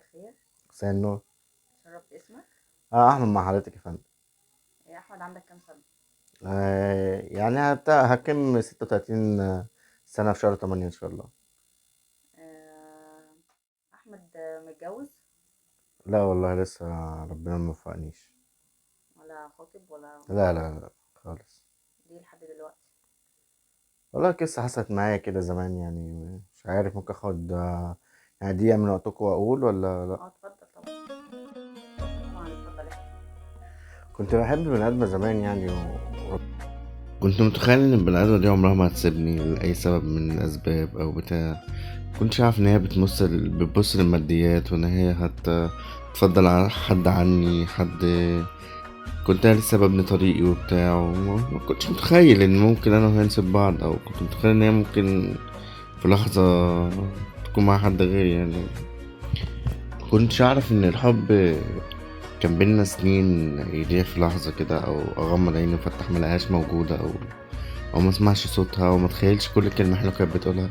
الخير. مساء النور. اتشرف باسمك. احمد مع حضرتك يا فندم. يا احمد، عندك كام سنة؟ يعني هكم 36 سنة في شهر 8 ان شاء الله. آه، احمد، متجوز لا والله لسه، ربنا ما وفقنيش. ولا خاطب ولا؟ لا لا لا خالص. ليه لحد دلوقتي؟ والله قصة حصلت معايا كده زمان، يعني مش عارف ممكن اخد يعني دقيقة من وقتكم واقول ولا لا. اتفضل طبعا. طبعا اتفضل احكي. كنت بحب بني ادمة زمان يعني كنت متخيل ان البني ادمة دي عمرها ما هتسيبني لأي سبب من الاسباب او بتاع. كنتش عارف ان هي بتبص للماديات، وان هي هتفضل على حد عني حد. كنت انا لسه ببني طريقي وبتاع، وما كنتش متخيل ان ممكن انا وهي نسيب بعض، او كنت متخيل ان هي ممكن في لحظة تكون مع حد غيري يعني. كنتش اعرف ان الحب كان بينا سنين يضيع في لحظة كده، او اغمض عيني وفتح ملقاهاش موجودة، او ما اسمعش صوتها، او ما اتخيلش كل كلمة حلوة كانت بتقولها.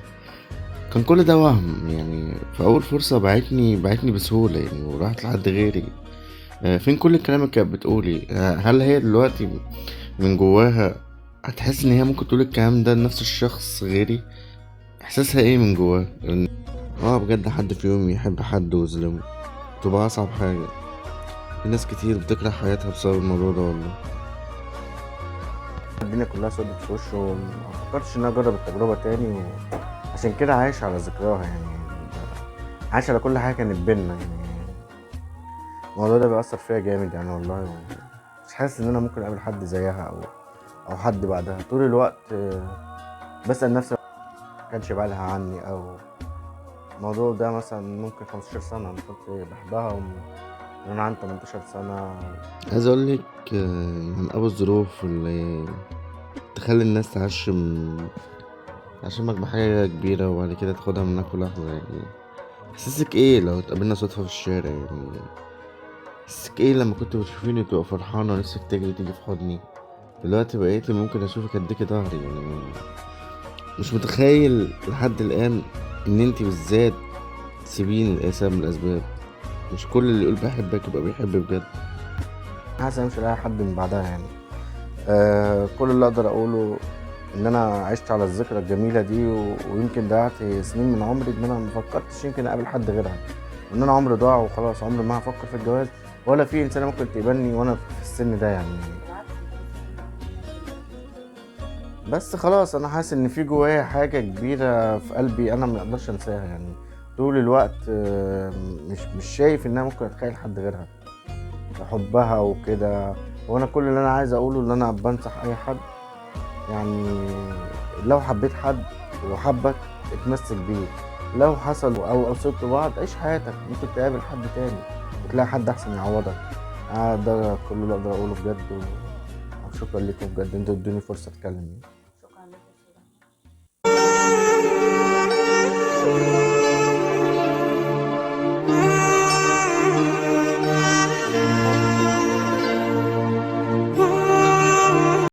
كان كل ده وهم يعني. في اول فرصة بعتني بسهولة يعني، وراحت لحد غيري. فين كل الكلام اللي كانت بتقولي؟ هل هي دلوقتي من جواها هتحس ان هي ممكن تقول الكلام ده لنفس الشخص غيري؟ احساسها ايه من جواها؟ بجد حد في يوم يحب حد ويظلمه تبقى اصعب حاجة. في ناس كتير بتكره حياتها بسبب الموضوع ده والله. الدنيا كلها سودت في وشه، وما فكرتش ان انا اجرب التجربة تاني، عشان كده عايش على ذكراها يعني. عايش على كل حاجة كانت بينا يعني. الموضوع ده بيأثر فيا جامد يعني والله. مش حاسس ان انا ممكن اقابل حد زيها او حد بعدها. طول الوقت بسأل نفسي ما كانش بالها عني، او الموضوع ده مثلا ممكن 15 سنة انا كنت بحبها وانا عندي 18 سنة. عايز اقول لك من ابو الظروف اللي تخلي الناس تعشمك بحاجة كبيرة، وبعد كده تاخدها منك في لحظة يعني. احساسك ايه لو اتقابلنا صدفة في الشارع يعني؟ احساسك ايه لما كنت بتشوفيني تبقى فرحانة ونفسك تجري تيجي في حضني؟ دلوقتي بقيتي ممكن اشوفك اديكي ظهري يعني. مش متخيل لحد الان ان انتي بالذات تسيبيني لأي من الاسباب. مش كل اللي يقول بحبك يبقى بيحب بجد. حاسس مش لاقي حد من بعدها يعني. كل اللي اقدر اقوله ان انا عشت على الذكرى الجميله دي، ويمكن ضيعت سنين من عمري ان انا ما فكرتش يمكن اقابل حد غيرها، وان انا عمري ضاع وخلاص. عمري ما هفكر في الجواز، ولا في انسانه ممكن تقبلني وانا في السن ده يعني. بالعكس، بس خلاص انا حاسس ان في جوايا حاجه كبيره في قلبي انا ما اقدرش انساها يعني. طول الوقت مش شايف ان انا ممكن اتخيل حد غيرها حبها وكده. وانا كل اللي انا عايز اقوله ان انا بنصح اي حد يعني، لو حبيت حد وحبك اتمسك بيه. لو حصل او سبت بعض عيش حياتك، ممكن تقابل حد تاني وتلاقي حد احسن يعوضك. ده كل اللي اقدر اقوله بجد. وشكرا لكم بجد، انتوا ادوني فرصه اتكلم.